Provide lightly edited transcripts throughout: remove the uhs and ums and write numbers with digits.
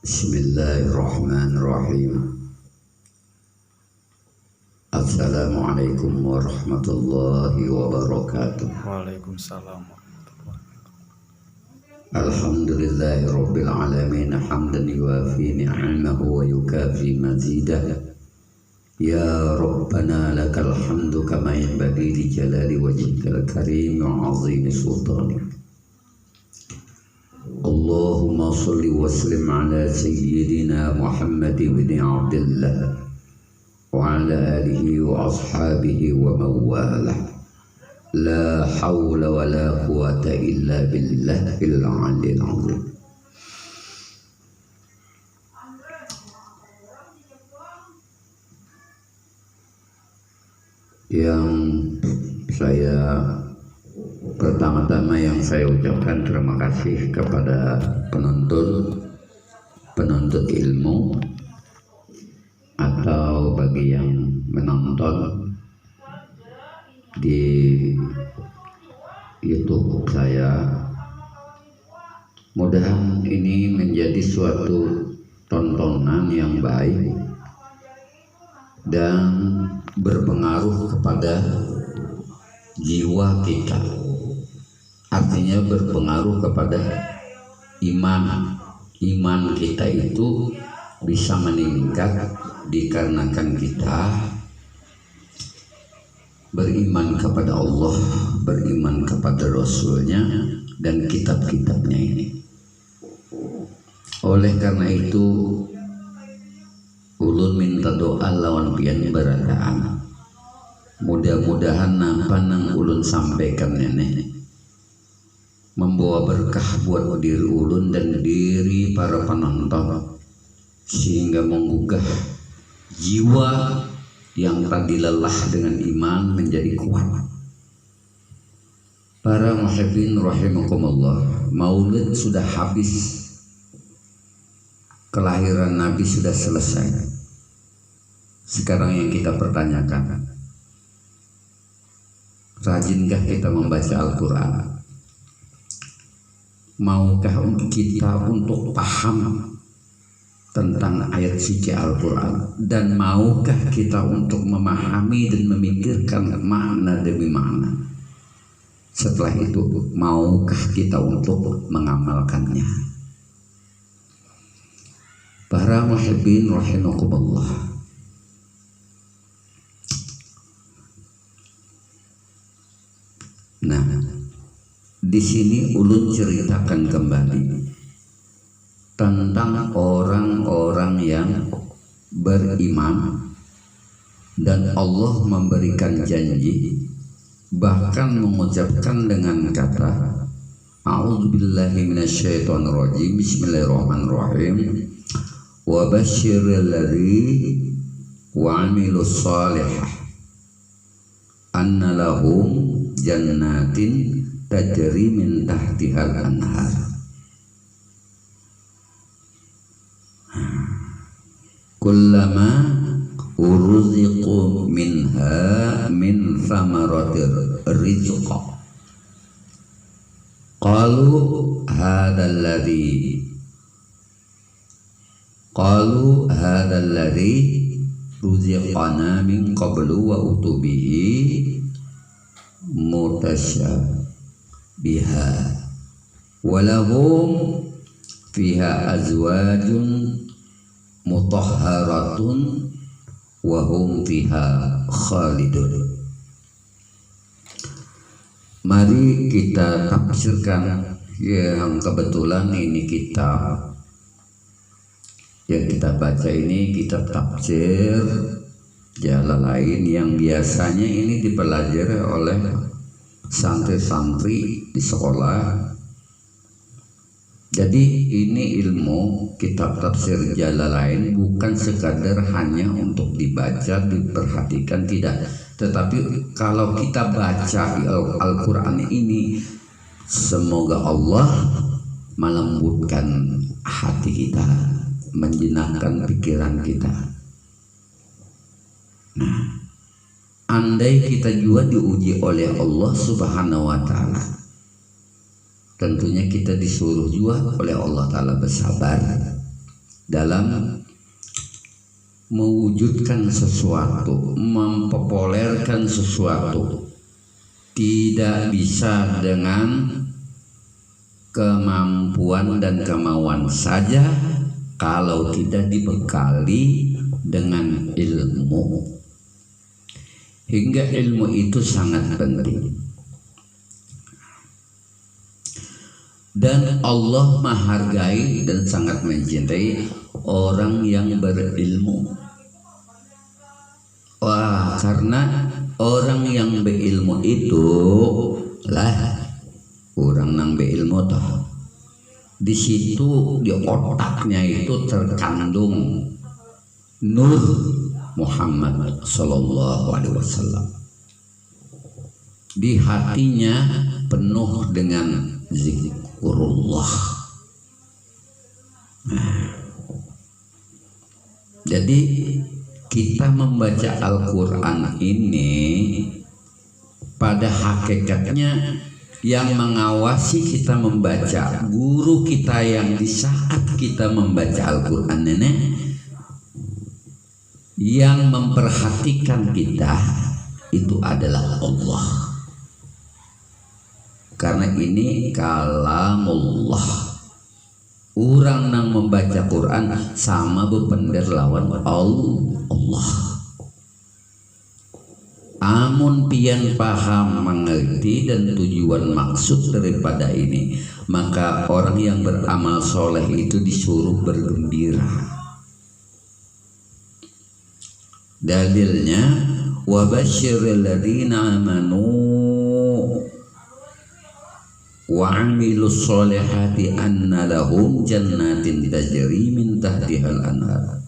Bismillahirrahmanirrahim. Assalamualaikum warahmatullahi wabarakatuh. Waalaikumsalam warahmatullahi wabarakatuh. Alhamdulillahi rabbil alamin hamdan yuwafi ni'amahu wa yukafi mazidah. Ya Rabbana lakal hamdu kama yanbaghi li jalali wajhikal karim wa 'azimi sultanik. Allahumma salli wa sallim ala sayyidina Muhammad ibn Abdullah wa ala alihi wa ashabihi wa mawalah. La hawla wa la quwata illa billahil aliyil azim. Yang pertama-tama yang saya ucapkan terima kasih kepada penuntut ilmu atau bagi yang menonton di YouTube saya. Mudah-mudahan ini menjadi suatu tontonan yang baik dan berpengaruh kepada jiwa kita, artinya berpengaruh kepada iman kita itu bisa meningkat dikarenakan kita beriman kepada Allah, beriman kepada Rasulnya dan kitab-kitabnya ini. Oleh karena itu ulun minta doa lawan pian beradaan. Mudah-mudahan apa nang ulun sampaikan ini membawa berkah buat diri ulun dan diri para penonton, sehingga menggugah jiwa yang tadi lelah dengan iman menjadi kuat. Para muhibbin rahimakumullah, maulid sudah habis, kelahiran Nabi sudah selesai. Sekarang yang kita pertanyakan, rajinkah kita membaca Al-Quran? Maukah kita untuk paham tentang ayat suci Al-Quran? Dan maukah kita untuk memahami dan memikirkan makna demi makna? Setelah itu, maukah kita untuk mengamalkannya? Para muhibbin rahimakumullah, nah, di sini ulun ceritakan kembali tentang orang-orang yang beriman dan Allah memberikan janji, bahkan mengucapkan dengan kata a'udzubillahi minasyaitonirrajim, bismillahirrahmanirrahim, wa basyiril ladzi wa 'amilus shalihah anna lahum jannatin tajri min tahtihal anhar. Kullama urziqu minha min thamaratir rizqa qalu hadzal ladzi ruziqana min qablu wa utubihi mutasyabiha walahum fiha azwajun mutahharatun wa hum fiha khalidun. Mari kita tafsirkan yang kebetulan ini kitab yang kita baca ini kitab tafsir Jalalain yang biasanya ini dipelajari oleh santri-santri di sekolah. Jadi ini ilmu kitab tafsir Jalalain bukan sekadar hanya untuk dibaca, diperhatikan, tidak. Tetapi kalau kita baca Al-Quran ini, semoga Allah melembutkan hati kita, menjenakkan pikiran kita. Nah, andai kita juga diuji oleh Allah Subhanahu wa Ta'ala, tentunya kita disuruh juga oleh Allah Ta'ala bersabar dalam mewujudkan sesuatu, mempopulerkan sesuatu, tidak bisa dengan kemampuan dan kemauan saja kalau tidak dibekali dengan ilmu. Hingga ilmu itu sangat penting. Dan Allah menghargai dan sangat mencintai orang yang berilmu. Wah, karena orang yang berilmu itu lah orang yang berilmu toh. Di situ di otaknya itu terkandung nur Muhammad sallallahu alaihi wasallam. Di hatinya penuh dengan zikrullah. Jadi kita membaca Al-Quran ini pada hakikatnya yang mengawasi kita membaca, guru kita yang di saat kita membaca Al-Quran ini, yang memperhatikan kita itu adalah Allah. Karena ini kalamullah. Orang yang membaca Quran sama berpender lawan Allah. Amun pian paham, mengerti dan tujuan maksud daripada ini, maka orang yang beramal soleh itu disuruh bergembira. Dalilnya wa basyiril ladzina amanu wa amilus solihati anna lahum jannatin tajri min tahtihal anhar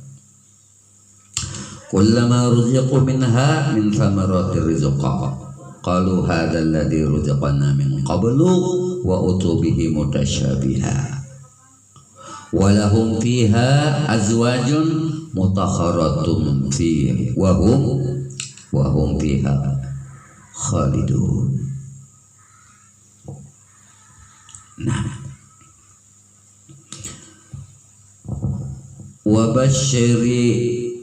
kullama ruziqu minha min thamaratir rizqa qalu hadzal ladzi ruzaqna min qablu wa utubihi mutasyabiha wa lahum fiha azwajun mutakharatun fihi wa hum fiha khalidun. Nah, wa basyiril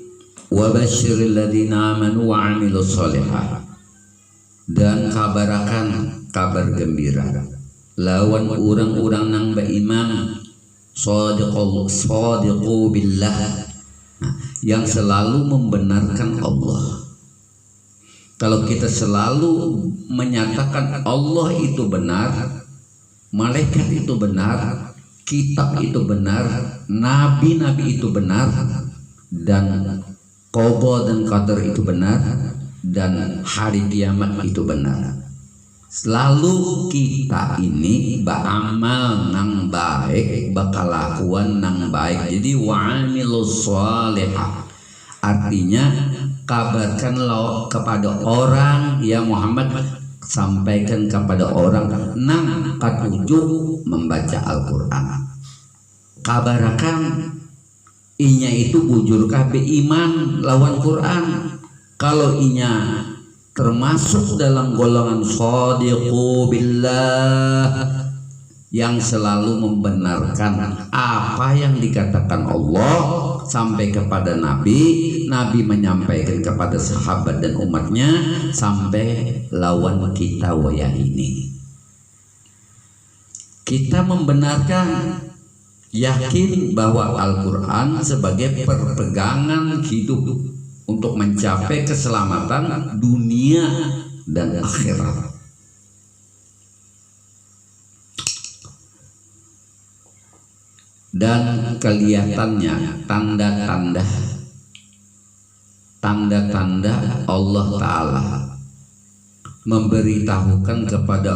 ladzina amanu wa amilus sholihat, dan kabarakan kabar gembira lawan orang-orang nang beriman shadiqu billah, yang selalu membenarkan Allah. Kalau kita selalu menyatakan Allah itu benar, malaikat itu benar, kitab itu benar, nabi-nabi itu benar, dan qada dan qadar itu benar, dan hari kiamat itu benar. Selalu kita ini beramal nang baik, bakalakuan nang baik. Jadi wa'amilus sholihah, artinya kabarkanlah kepada orang ya Muhammad, sampaikan kepada orang nang katujuh membaca Al-Quran, kabarakan inya itu bujur kabe iman lawan Quran. Kalau inya termasuk dalam golongan shadiqu billah, yang selalu membenarkan apa yang dikatakan Allah sampai kepada Nabi, Nabi menyampaikan kepada sahabat dan umatnya, sampai lawan kita wayah ini. Kita membenarkan, yakin bahwa Al-Quran sebagai perpegangan hidup untuk mencapai keselamatan dunia dan akhirat. Dan kelihatannya tanda-tanda Allah Ta'ala memberitahukan kepada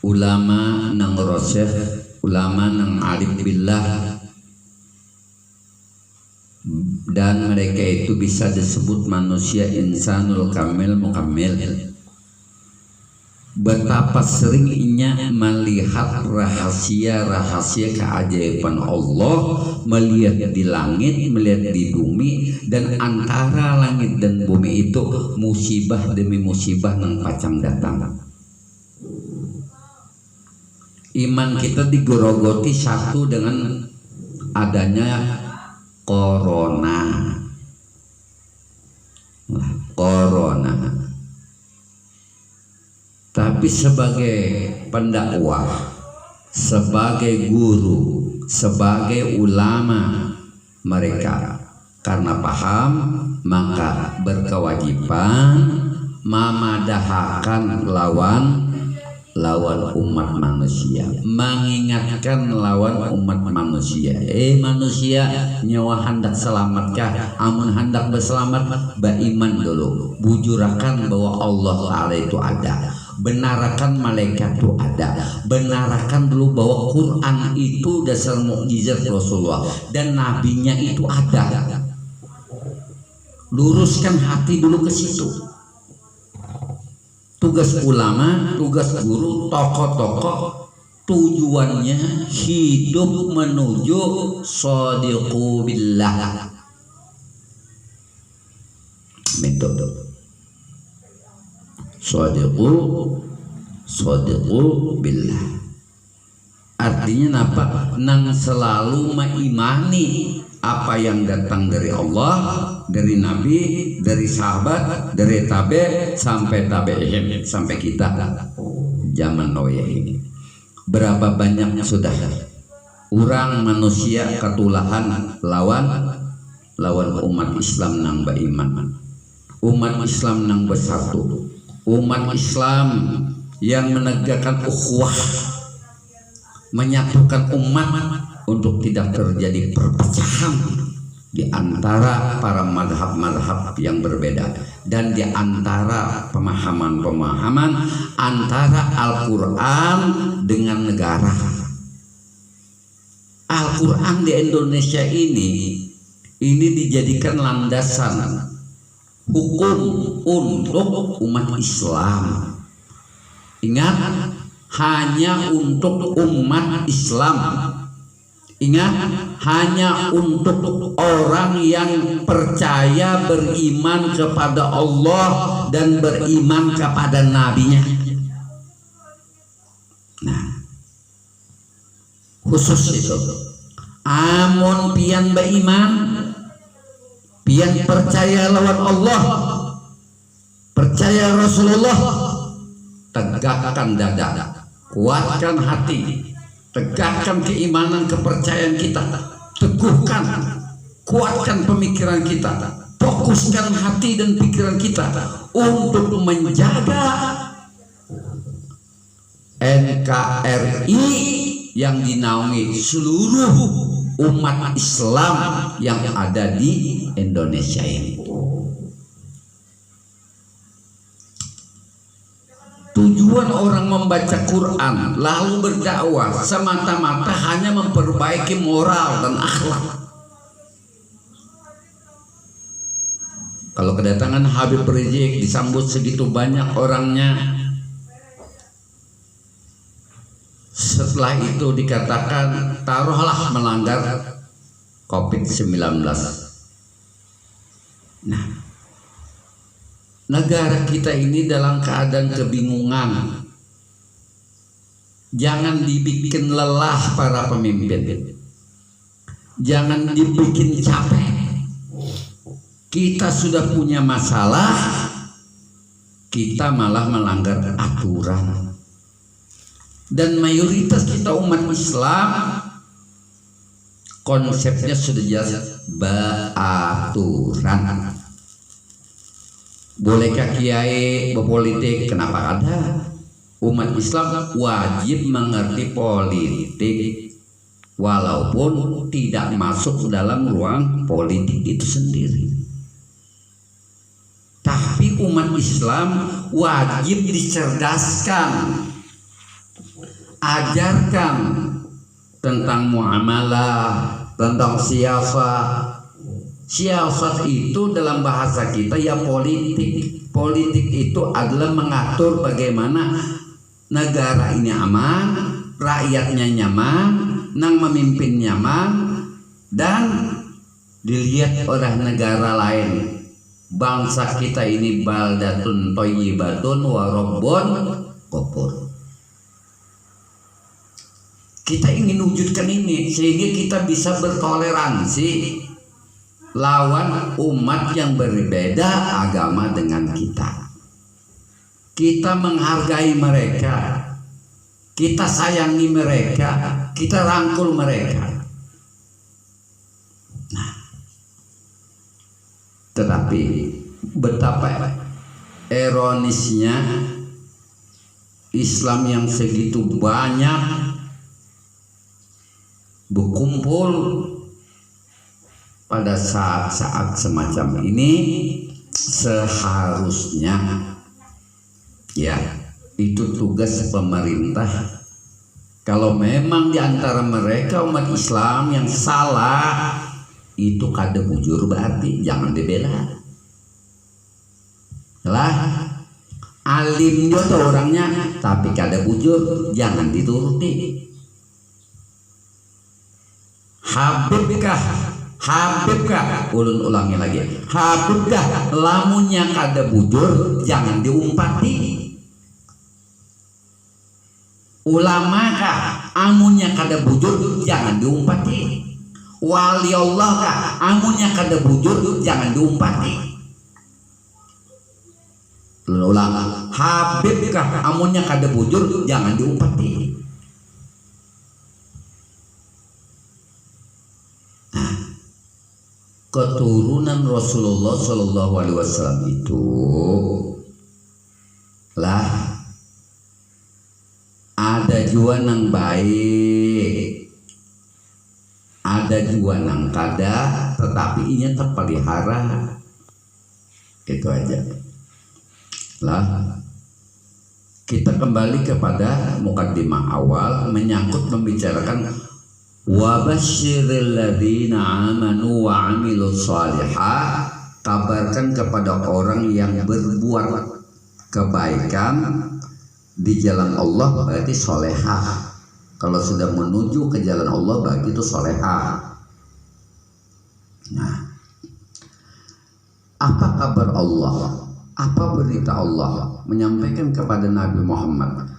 ulama nang rasyih, ulama nang arif billah, dan mereka itu bisa disebut manusia insanul kamil mukammil. Betapa seringnya melihat rahasia-rahasia keajaiban Allah, melihat di langit, melihat di bumi, dan antara langit dan bumi itu musibah demi musibah yang pacang datang. Iman kita digorogoti satu dengan adanya corona. Tapi sebagai pendakwah, sebagai guru, sebagai ulama, mereka karena paham maka berkewajiban memadahakan lawan umat manusia, mengingatkan lawan umat manusia. Manusia, nyawa hendak selamatkah? Amun hendak berselamat, beriman dulu, bujurakan bahwa Allah Ta'ala itu ada, benarkan malaikat itu ada, benarkan dulu bahwa Quran itu dasar mukjizat Rasulullah dan nabinya itu ada. Luruskan hati dulu ke situ. Tugas ulama, tugas guru, tokoh-tokoh, tujuannya hidup menuju shadiqu billah. Metode shadiqu billah. Artinya apa? Nang selalu mengimani apa yang datang dari Allah, dari Nabi, dari sahabat, dari tabe sampai tabe'in, sampai kita zaman now ini. Berapa banyak sudah orang manusia ketulahan lawan umat Islam nang beriman, umat Islam nang bersatu, umat Islam yang menegakkan ukhuwah, menyatukan umat untuk tidak terjadi perpecahan di antara para madhab-madhab yang berbeda dan di antara pemahaman-pemahaman antara Al-Quran dengan negara. Al-Quran di Indonesia ini dijadikan landasan hukum untuk umat Islam. Ingat, hanya untuk umat Islam. Ingat, hanya untuk orang yang percaya, beriman kepada Allah dan beriman kepada nabinya. Nah, khusus itu. Amun pian beriman, pian percaya lawan Allah, percaya Rasulullah, tegakkan dada, kuatkan hati, tegakkan keimanan, kepercayaan kita, teguhkan, kuatkan pemikiran kita, fokuskan hati dan pikiran kita untuk menjaga NKRI yang dinaungi seluruh umat Islam yang ada di Indonesia ini. Tujuan orang membaca Quran lalu berdakwah semata-mata hanya memperbaiki moral dan akhlak. Kalau kedatangan Habib Rizik disambut segitu banyak orangnya, setelah itu dikatakan taruhlah melanggar COVID-19. Nah, negara kita ini dalam keadaan kebingungan. Jangan dibikin lelah para pemimpin, jangan dibikin capek. Kita sudah punya masalah, kita malah melanggar aturan. Dan mayoritas kita umat Islam konsepnya sudah jelas beraturan. Bolehkah kiai berpolitik? Kenapa ada? Umat Islam wajib mengerti politik walaupun tidak masuk dalam ruang politik itu sendiri. Tapi umat Islam wajib dicerdaskan, ajarkan tentang muamalah, tentang siasat. Siasat itu dalam bahasa kita ya politik. Politik itu adalah mengatur bagaimana negara ini aman, rakyatnya nyaman, nang memimpin nyaman, dan dilihat oleh negara lain. Bangsa kita ini baldatun thayyibatun wa rabbun ghafur. Kita ingin wujudkan ini sehingga kita bisa bertoleransi lawan umat yang berbeda agama dengan kita. Kita menghargai mereka, kita sayangi mereka, kita rangkul mereka. Nah, tetapi betapa ironisnya Islam yang segitu banyak berkumpul pada saat-saat semacam ini, seharusnya ya itu tugas pemerintah. Kalau memang di antara mereka umat Islam yang salah, itu kada bujur berarti jangan dibela lah. Alimnya tuh orangnya tapi kada bujur jangan dituruti. Habibkah ulun ulangi lagi, Habibkah lamunnya kada bujur jangan diumpati. Ulamakah amunnya kada bujur jangan diumpati. Wali Allah kah amunnya kada bujur jangan diumpati. Ulun ulang, Habibkah amunnya kada bujur jangan diumpati. Keturunan Rasulullah Shallallahu Alaihi Wasallam itu lah ada juga nang baik, ada juga nang kada, tetapi inya terpelihara. Itu aja lah. Kita kembali kepada mukaddimah awal menyangkut membicarakan wa basyiril ladzina amanu wa amilus shalihat, kabarkan kepada orang yang berbuat kebaikan di jalan Allah berarti solehah. Kalau sudah menuju ke jalan Allah berarti itu solehah. Nah, apa kabar Allah? Apa berita Allah? Menyampaikan kepada Nabi Muhammad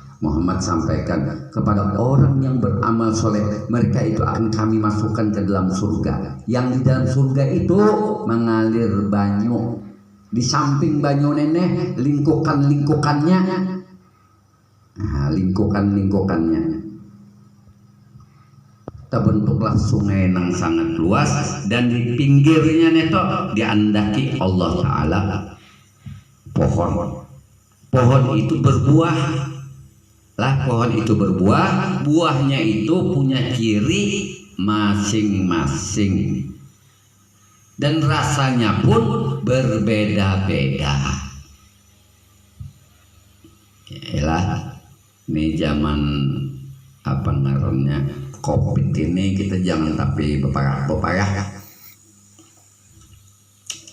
sampaikan kepada orang yang beramal soleh, mereka itu akan kami masukkan ke dalam surga. Yang di dalam surga itu mengalir banyu, di samping banyu nenek lingkukannya, nah, lingkukannya terbentuklah sungai yang sangat luas, dan di pinggirnya neto diandaki Allah Ta'ala pohon itu berbuah lah. Pohon itu berbuah, buahnya itu punya ciri masing-masing dan rasanya pun berbeda-beda. Yalah, ini zaman apa namanya COVID ini kita jangan tapi beparah.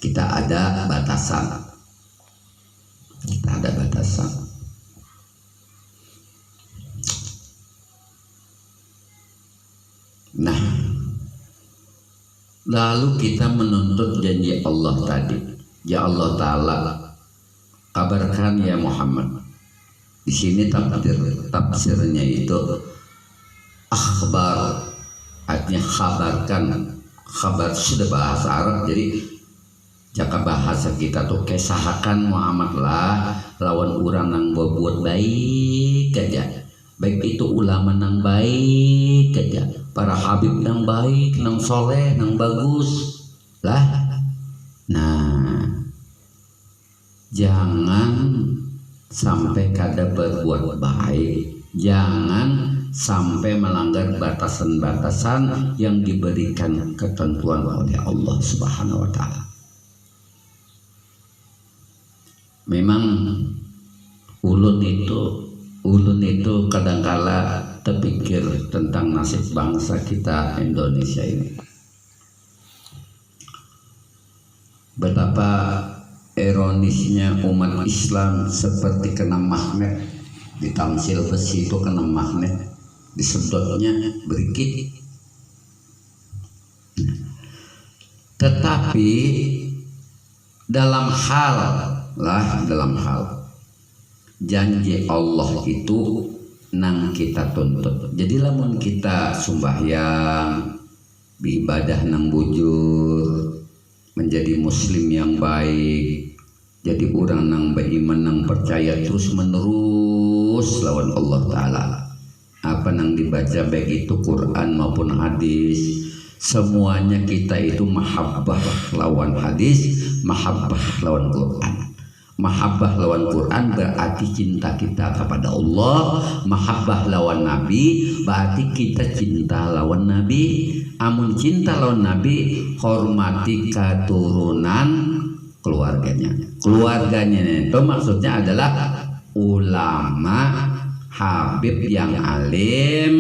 Kita ada batasan. Nah, lalu kita menuntut janji Allah tadi. Ya Allah Ta'ala, kabarkan ya Muhammad. Di sini tafsirnya itu akhbar, artinya kabarkan. Kabar sudah bahasa Arab, jadi jaka bahasa kita tuh kesahakan Muhammad lah lawan orang yang berbuat baik aja, baik itu ulama nang baik aja, para habib nang baik, nang soleh, nang bagus lah. Nah, jangan sampai kada berbuat baik, jangan sampai melanggar batasan-batasan yang diberikan ketentuan oleh Allah Subhanahu wa Ta'ala. Memang ulun itu kadangkala terpikir tentang nasib bangsa kita Indonesia ini. Betapa ironisnya umat Islam seperti kena magnet, di tamsil besi itu kena magnet, disedotnya berikit. Tetapi dalam hal janji Allah itu nang kita tuntut. Jadi lamun kita sembahyang beribadah nang bujur, menjadi muslim yang baik, jadi orang nang beriman nang percaya terus menerus lawan Allah Ta'ala. Apa nang dibaca baik itu Quran maupun hadis, semuanya kita itu mahabbah lawan hadis, mahabbah lawan Quran. Mahabbah lawan Quran berarti cinta kita kepada Allah. Mahabbah lawan Nabi berarti kita cinta lawan Nabi. Amun cinta lawan Nabi, hormati keturunan keluarganya. Keluarganya itu maksudnya adalah ulama, habib yang alim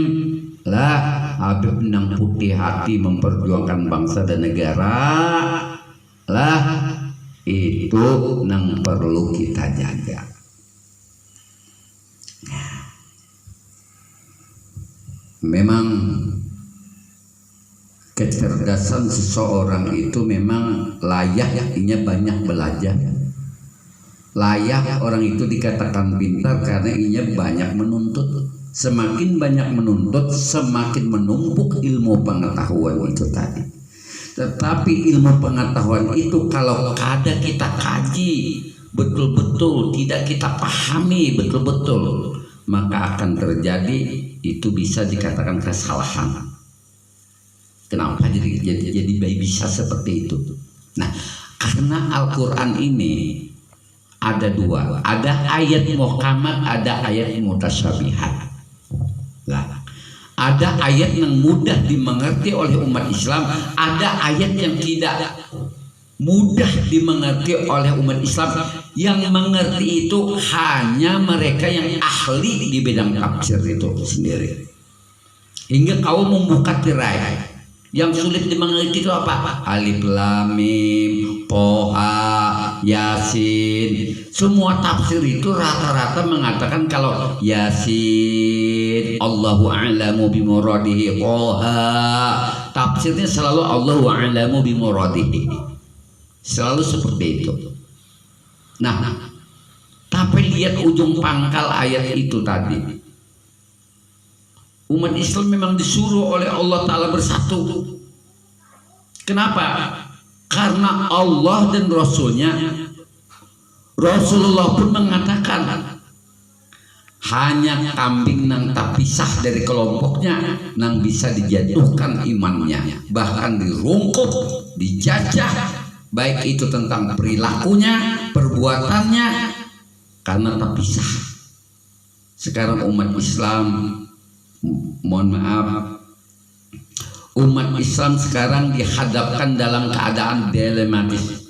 lah, habib nang putih hati memperjuangkan bangsa dan negara lah, itu nang perlu kita jaga. Memang kecerdasan seseorang itu memang layak banyak belajar. Layak orang itu dikatakan pintar karena inya banyak menuntut. Semakin banyak menuntut, semakin menumpuk ilmu pengetahuan itu tadi. Tetapi ilmu pengetahuan itu kalau kada kita kaji betul-betul, tidak kita pahami betul-betul, maka akan terjadi itu bisa dikatakan kesalahan. Kenapa jadi bisa seperti itu? Nah, karena Al-Quran ini ada dua, ada ayat muhkamat, ada ayat mutasyabihat. Lah, ada ayat yang mudah dimengerti oleh umat Islam, ada ayat yang tidak mudah dimengerti oleh umat Islam. Yang mengerti itu hanya mereka yang ahli di bidang tafsir itu sendiri. Hingga kau membuka tirai. Yang sulit dimengerti itu apa? Alif Lam Mim, Toha, Yasin. Semua tafsir itu rata-rata mengatakan kalau Yasin, Allahu a'lamu bimuradihi, Toha, tafsirnya selalu Allahu a'lamu bimuradihi. Selalu seperti itu. Nah, tapi lihat ujung pangkal ayat itu tadi. Umat Islam memang disuruh oleh Allah Ta'ala bersatu. Kenapa? Karena Allah dan Rasulnya, Rasulullah pun mengatakan hanya kambing nang tak pisah dari kelompoknya nang bisa dijatuhkan imannya, bahkan dirungkuk, dijajah, baik itu tentang perilakunya, perbuatannya, karena tak pisah. Sekarang umat Islam, mohon maaf, umat Islam sekarang dihadapkan dalam keadaan dilematis.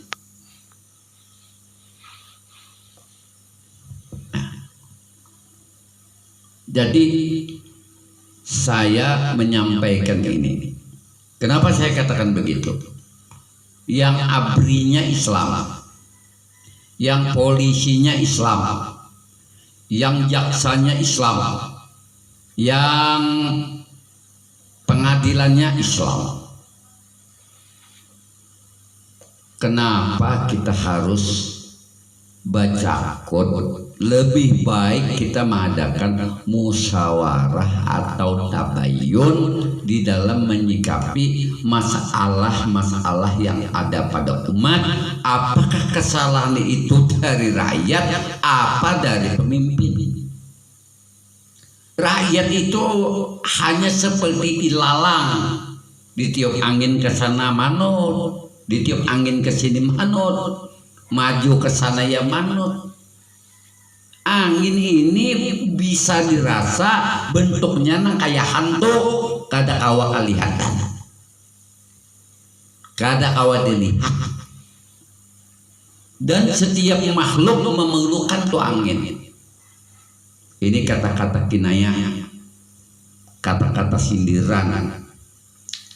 Jadi saya menyampaikan ini. Kenapa saya katakan begitu? Yang abrinya Islam, yang polisinya Islam, yang jaksanya Islam, yang pengadilannya Islam. Kenapa kita harus baca kod? Lebih baik kita mengadakan musyawarah atau tabayun di dalam menyikapi masalah-masalah yang ada pada umat. Apakah kesalahan itu dari rakyat, apa dari pemimpin? Rakyat itu hanya seperti ilalang, ditiup angin ke sana manut, ditiup angin ke sini manut, maju ke sana ya manut. Angin ini bisa dirasa bentuknya nang kayak hantu, kada kawa kelihatan, kada kawa dilihat. Dan setiap makhluk memerlukan tuh angin. Ini kata-kata kinayah, kata-kata sindiran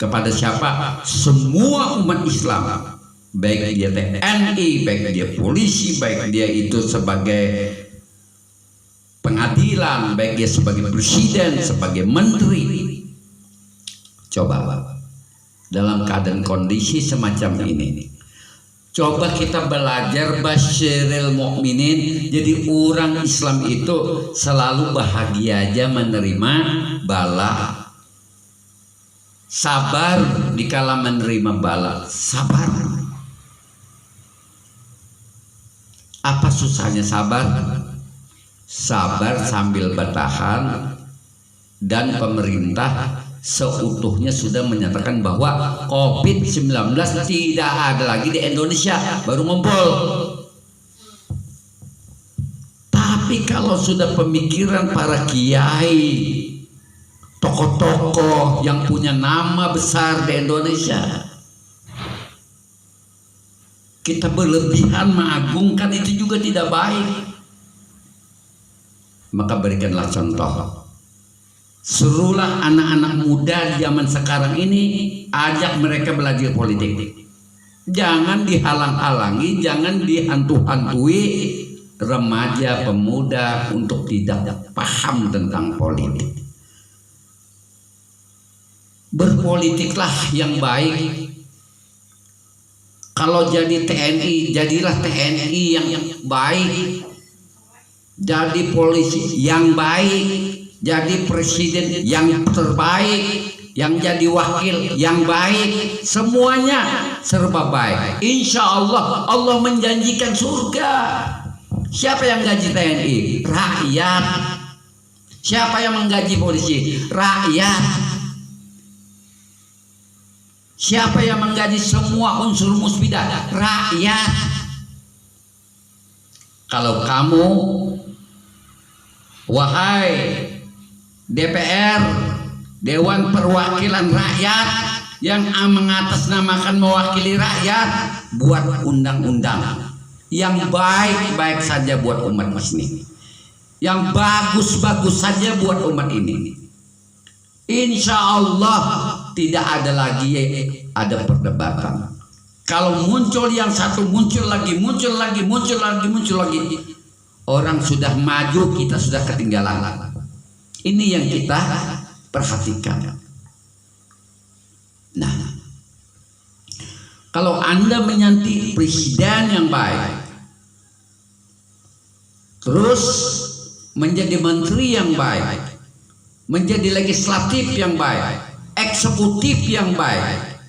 kepada siapa? Semua umat Islam, baik dia TNI, baik dia polisi, baik dia itu sebagai pengadilan, baik dia sebagai presiden, sebagai menteri. Coba dalam keadaan kondisi semacam ini, Coba kita belajar basyiril mukminin. Jadi orang Islam itu selalu bahagia aja menerima bala. Sabar dikala menerima bala. Sabar. Apa susahnya sabar? Sabar sambil bertahan. Dan pemerintah seutuhnya sudah menyatakan bahwa COVID-19 tidak ada lagi di Indonesia, baru ngumpul. Tapi kalau sudah pemikiran para kiai, tokoh-tokoh yang punya nama besar di Indonesia, kita berlebihan mengagungkan, itu juga tidak baik. Maka berikanlah contoh. Suruhlah anak-anak muda zaman sekarang ini, ajak mereka belajar politik. Jangan dihalang-halangi, jangan dihantu-hantui remaja pemuda untuk tidak paham tentang politik. Berpolitiklah yang baik. Kalau jadi TNI, jadilah TNI yang baik. Jadi polisi yang baik. Jadi presiden yang terbaik, yang jadi wakil yang baik, semuanya serba baik. Insya Allah, Allah menjanjikan surga. Siapa yang gaji TNI? Rakyat. Siapa yang menggaji polisi? Rakyat. Siapa yang menggaji semua unsur musbidah? Rakyat. Kalau kamu, wahai DPR, Dewan Perwakilan Rakyat, yang mengatasnamakan mewakili rakyat, buat undang-undang yang baik-baik saja buat umat ini, yang bagus-bagus saja buat umat ini. Insya Allah tidak ada lagi ada perdebatan. Kalau muncul yang satu, muncul lagi, orang sudah maju, kita sudah ketinggalan. Ini yang kita perhatikan. Nah, kalau Anda menyanti presiden yang baik, terus menjadi menteri yang baik, menjadi legislatif yang baik, eksekutif yang baik,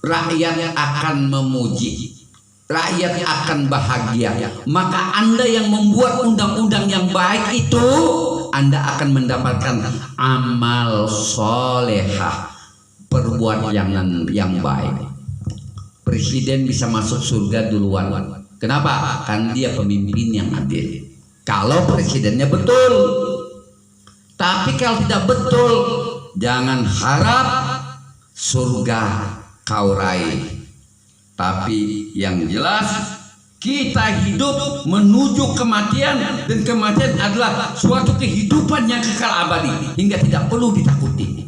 rakyat akan memuji, rakyat akan bahagia. Maka Anda yang membuat undang-undang yang baik itu, Anda akan mendapatkan amal solehah, perbuatan yang baik. Presiden bisa masuk surga duluan. Kenapa? Kan dia pemimpin yang adil. Kalau presidennya betul. Tapi kalau tidak betul, jangan harap surga kau raih. Tapi yang jelas, kita hidup menuju kematian, dan kematian adalah suatu kehidupan yang kekal abadi hingga tidak perlu ditakuti.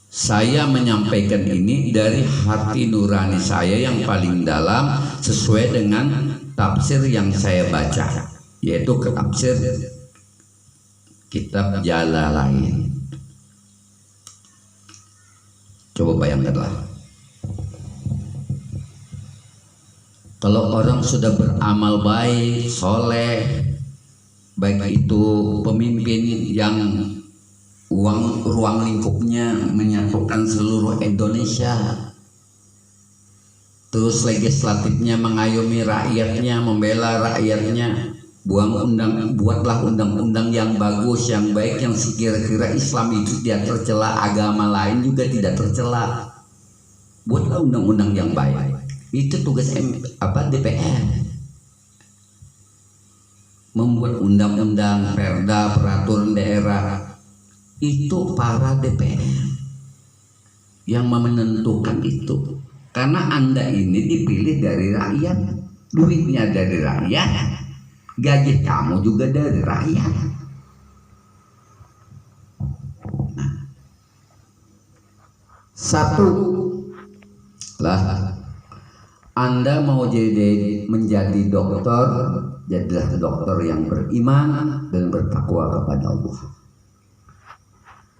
Saya menyampaikan ini dari hati nurani saya yang paling dalam, sesuai dengan tafsir yang saya baca, yaitu tafsir kitab Jalalain. Coba bayangkanlah, kalau orang sudah beramal baik, soleh, baik itu pemimpin yang ruang lingkupnya menyatukan seluruh Indonesia, terus legislatifnya mengayomi rakyatnya, membela rakyatnya, buatlah undang-undang yang bagus, yang baik, yang sekira-kira Islam itu tidak tercela, agama lain juga tidak tercela. Buatlah undang-undang yang baik. Itu tugas DPR. Membuat undang-undang, perda, peraturan daerah. Itu para DPR yang menentukan itu. Karena Anda ini dipilih dari rakyat, duitnya dari rakyat, gaji kamu juga dari rakyat. Nah, satu lah, Anda mau menjadi dokter, jadilah dokter yang beriman dan bertakwa kepada Allah.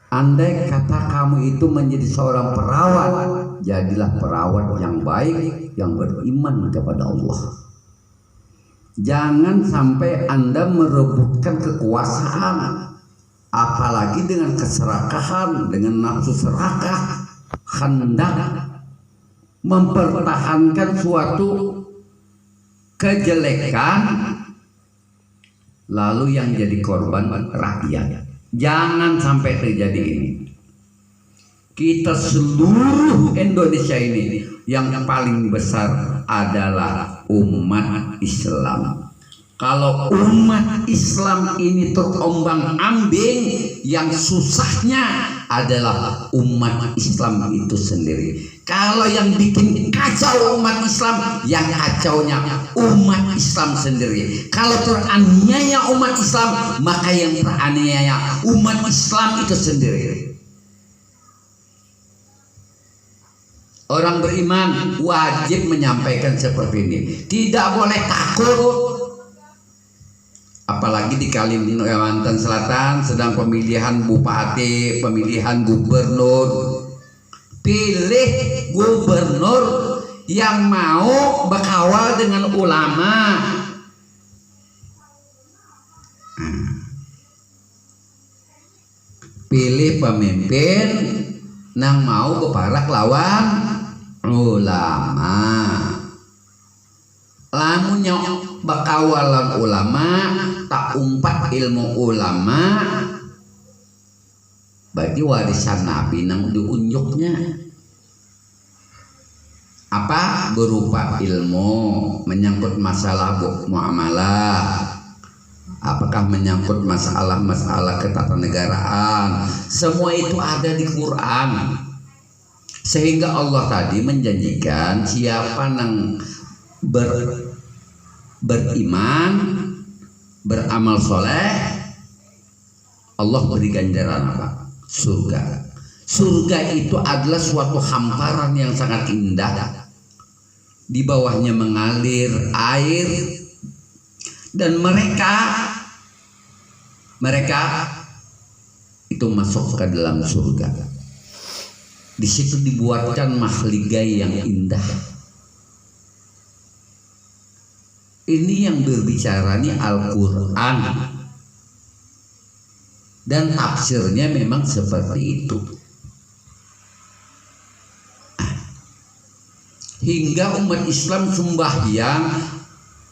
Andai kata kamu itu menjadi seorang perawat, jadilah perawat yang baik, yang beriman kepada Allah. Jangan sampai Anda merebutkan kekuasaan, apalagi dengan keserakahan, dengan nafsu serakah, hendak mempertahankan suatu kejelekan, lalu yang jadi korban rakyat. Jangan sampai terjadi ini. Kita seluruh Indonesia ini yang paling besar adalah umat Islam. Kalau umat Islam ini terombang-ambing, yang susahnya adalah umat Islam itu sendiri. Kalau yang bikin kacau umat Islam, yang kacaunya umat Islam sendiri. Kalau teraniaya umat Islam, maka yang teraniaya umat Islam itu sendiri. Orang beriman wajib menyampaikan seperti ini. Tidak boleh takut. Apalagi di Kalimantan Selatan sedang pemilihan bupati, pemilihan gubernur. Pilih gubernur yang mau berkawal dengan ulama. Pilih pemimpin yang mau berparak lawan ulama. Lamun nyok bakawalan ulama, tak umpat ilmu ulama, berarti warisan Nabi nang diunjuknya apa? Berupa ilmu, menyangkut masalah muamalah, apakah menyangkut masalah-masalah ketatanegaraan, semua itu ada di Quran. Sehingga Allah tadi menjanjikan siapa yang beriman, beramal soleh, Allah beri ganjaran apa? Surga. Surga itu adalah suatu hamparan yang sangat indah. Di bawahnya mengalir air, dan mereka itu masuk ke dalam surga. Di situ dibuatkan mahligai yang indah. Ini yang berbicara nih Al-Quran, dan tafsirnya memang seperti itu. Hingga umat Islam sembahyang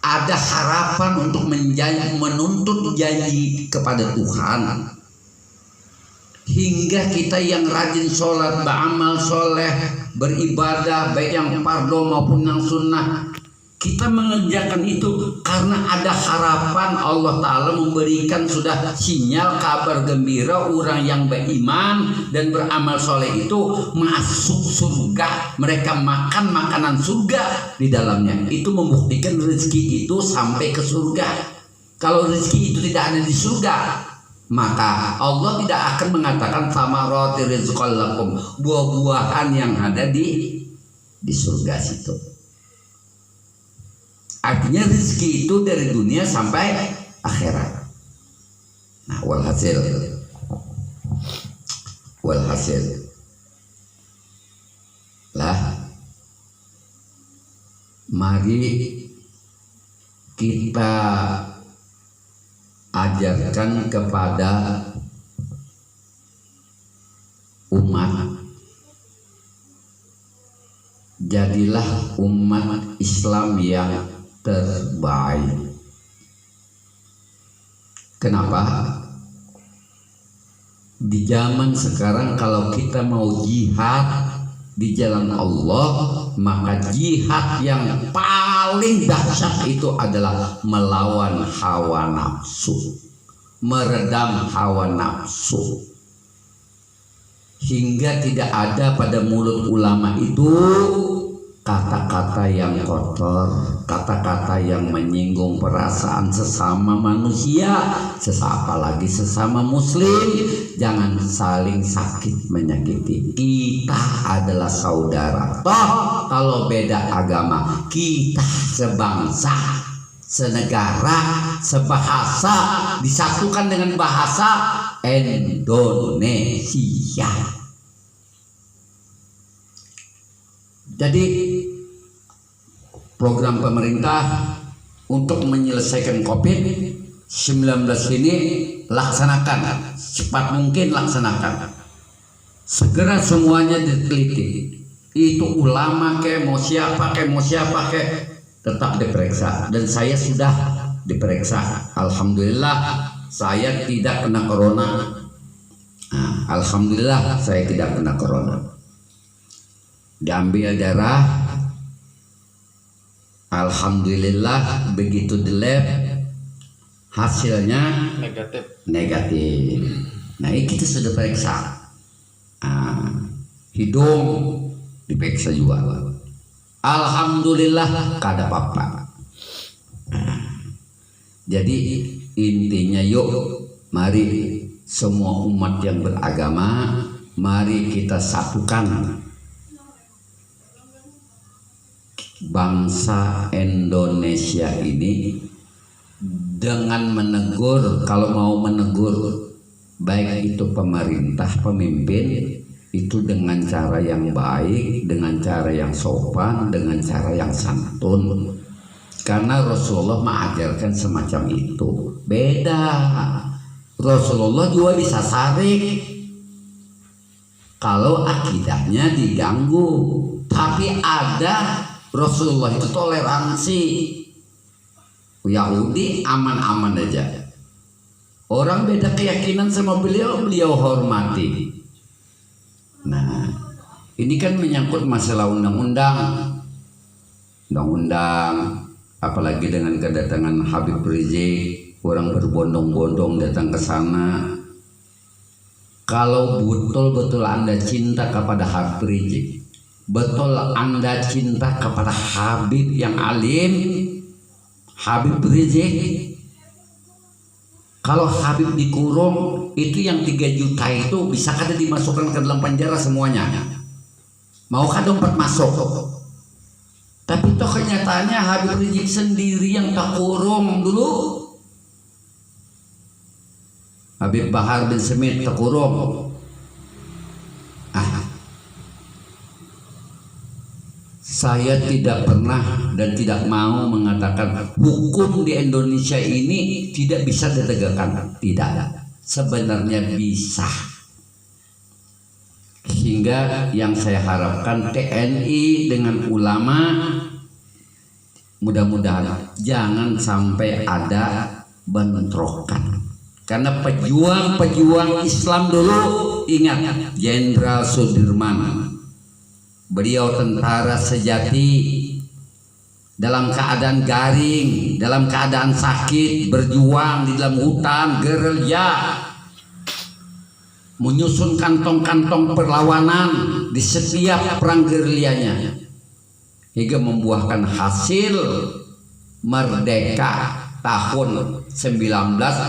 ada harapan untuk menuntut janji kepada Tuhan. Hingga kita yang rajin sholat, beramal soleh, beribadah, baik yang fardu maupun yang sunnah, kita mengerjakan itu karena ada harapan. Allah Ta'ala memberikan sudah sinyal kabar gembira, orang yang beriman dan beramal soleh itu masuk surga. Mereka makan makanan surga di dalamnya. Itu membuktikan rezeki itu sampai ke surga. Kalau rezeki itu tidak ada di surga, maka Allah tidak akan mengatakan samarati rizqal lakum, buah-buahan yang ada di surga situ. Artinya rezeki itu dari dunia sampai akhirat. Nah, walhasil lah, mari kita ajarkan kepada umat, jadilah umat Islam yang terbaik. Kenapa? Di zaman sekarang kalau kita mau jihad di jalan Allah, maka jihad yang paling dahsyat itu adalah melawan hawa nafsu, meredam hawa nafsu, hingga tidak ada pada mulut ulama itu kata-kata yang kotor, kata-kata yang menyinggung perasaan sesama manusia, apalagi sesama muslim. Jangan saling sakit menyakiti. Kita adalah saudara. Toh kalau beda agama, kita sebangsa, senegara, sebahasa, disatukan dengan bahasa. Indonesia. Jadi program pemerintah untuk menyelesaikan COVID-19 ini laksanakan, cepat mungkin laksanakan. Segera semuanya diteliti. Itu ulama mau siapa tetap diperiksa. Dan saya sudah diperiksa. Alhamdulillah saya tidak kena corona. Alhamdulillah saya tidak kena corona. Diambil darah, alhamdulillah begitu di lab hasilnya negatif. Nah ini kita sudah periksa. Hidung diperiksa juga. Alhamdulillah kada apa-apa. Jadi intinya yuk, mari semua umat yang beragama, mari kita satukan bangsa Indonesia ini dengan menegur. Kalau mau menegur baik itu pemerintah, pemimpin, itu dengan cara yang baik, dengan cara yang sopan, dengan cara yang santun. Karena Rasulullah mengajarkan semacam itu. Beda. Rasulullah juga bisa sarik kalau akidahnya diganggu. Tapi ada Rasulullah itu toleransi. Yahudi aman-aman aja. Orang beda keyakinan sama beliau hormati. Nah, ini kan menyangkut masalah undang-undang, apalagi dengan kedatangan Habib Rizik, orang berbondong-bondong datang ke sana. Kalau betul-betul Anda cinta kepada Habib Rizik, betul Anda cinta kepada Habib yang alim, Habib Rizik. Kalau Habib dikurung, itu yang 3 juta itu bisa kada dimasukkan ke dalam penjara semuanya? Mau kada dompet masuk? Tapi toh kenyataannya Habib Rizik sendiri yang tak kurung dulu. Habib Bahar bin Smith tak kurung. Saya tidak pernah dan tidak mau mengatakan hukum di Indonesia ini tidak bisa ditegakkan. Tidak. Sebenarnya bisa. Sehingga yang saya harapkan TNI dengan ulama, mudah-mudahan jangan sampai ada bentrokan. Karena pejuang Islam dulu, ingat Jenderal Sudirman, beliau tentara sejati, dalam keadaan garing, dalam keadaan sakit, berjuang di dalam hutan, gerilya, menyusun kantong-kantong perlawanan di setiap perang gerilyanya, hingga membuahkan hasil merdeka tahun 1945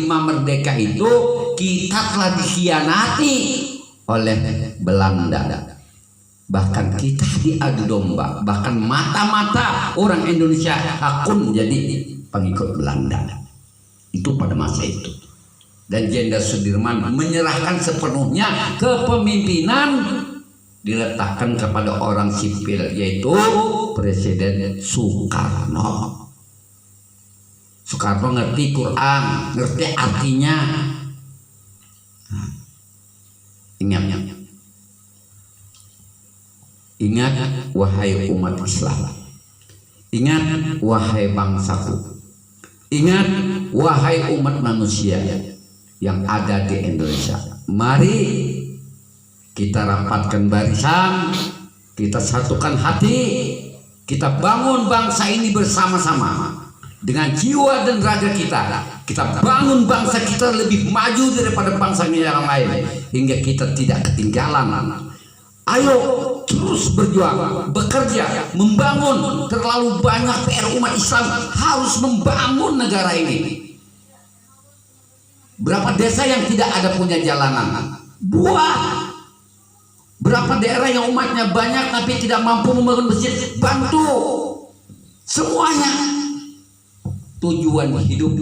merdeka itu kita telah dikhianati oleh Belanda. Bahkan kita diadu domba, bahkan mata-mata orang Indonesia akun jadi pengikut Belanda. Itu pada masa itu. Dan Jenderal Sudirman menyerahkan sepenuhnya kepemimpinan diletakkan kepada orang sipil, yaitu Presiden Soekarno. Soekarno ngerti Quran, ngerti artinya. Ingat wahai umat Islam. Ingat wahai bangsaku. Ingat wahai umat manusia yang ada di Indonesia. Mari kita rapatkan barisan, kita satukan hati, kita bangun bangsa ini bersama-sama. Dengan jiwa dan raga kita bangun bangsa kita lebih maju daripada bangsa yang lain, hingga kita tidak ketinggalan. Ayo terus berjuang, bekerja, membangun. Terlalu banyak PR umat Islam harus membangun negara ini. Berapa desa yang tidak ada punya jalanan? Buat. Berapa daerah yang umatnya banyak tapi tidak mampu membangun masjid? Bantu. Semuanya. tujuan hidup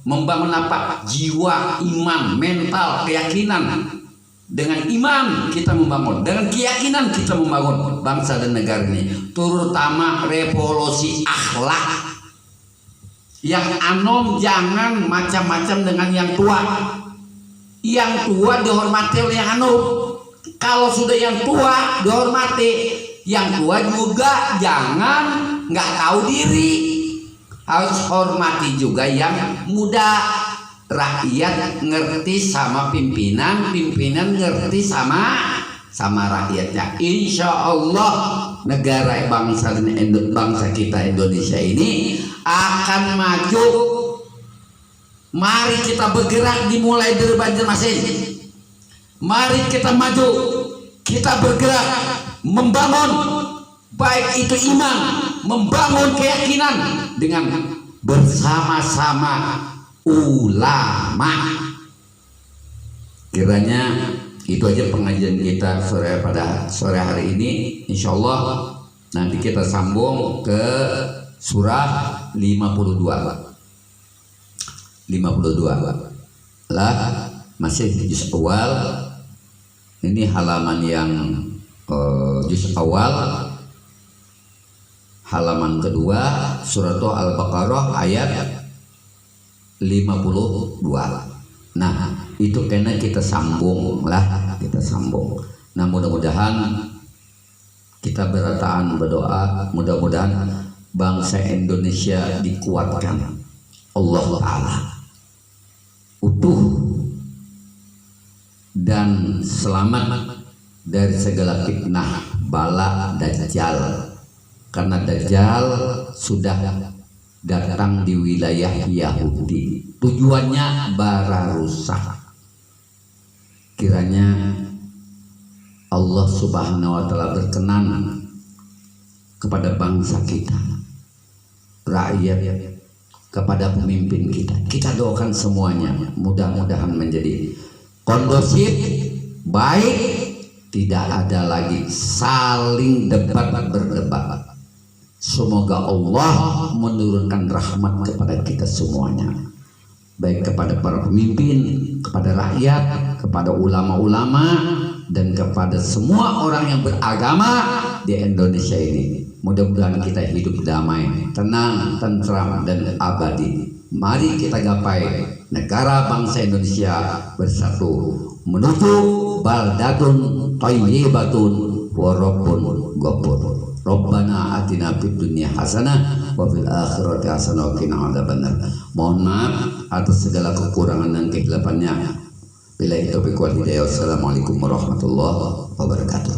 membangun apa? Jiwa, iman, mental, keyakinan. Dengan iman kita membangun, dengan keyakinan kita membangun bangsa dan negara ini, terutama revolusi akhlak. Yang anom jangan macam-macam dengan yang tua. Yang tua dihormati oleh yang anom. Kalau sudah yang tua dihormati, yang tua juga jangan nggak tahu diri. Harus hormati juga yang muda. Rakyat ngerti sama pimpinan, pimpinan ngerti sama rakyatnya. Insya Allah negara bangsa kita Indonesia ini akan maju. Mari kita bergerak dimulai dari Banjarmasin. Mari kita maju, kita bergerak membangun, baik itu iman, membangun keyakinan dengan bersama-sama ulama. Kiranya itu aja pengajian kita pada sore hari ini. Insya Allah nanti kita sambung ke surah 52 lah, masih juz awal. Ini halaman yang juz awal, halaman kedua, surat Al-Baqarah ayat 52. Nah, itu karena kita sambung. Nah, mudah-mudahan kita berdoa, mudah-mudahan bangsa Indonesia dikuatkan Allah Ta'ala utuh dan selamat dari segala fitnah, bala, dajjal. Karena dajjal sudah datang di wilayah Yahudi, tujuannya bara rusak. Kiranya Allah Subhanahu wa Ta'ala berkenan kepada bangsa kita, rakyat, kepada pemimpin kita. Kita doakan semuanya mudah-mudahan menjadi kondusif, baik, tidak ada lagi saling berdebat. Semoga Allah menurunkan rahmat kepada kita semuanya, baik kepada para pemimpin, kepada rakyat, kepada ulama-ulama, dan kepada semua orang yang beragama di Indonesia ini. Mudah-mudahan kita hidup damai, tenang, tentram, dan abadi. Mari kita gapai negara bangsa Indonesia bersatu menuju baldatun thayyibatun wa rabbun ghafur. Rabbana atina fid dunya hasanah wa fil akhirati hasanah wa qina adzabannar. Mohon maaf atas segala kekurangan dan kehilafannya. Billahi taufiq wal hidayah. Wassalamualaikum warahmatullahi wabarakatuh.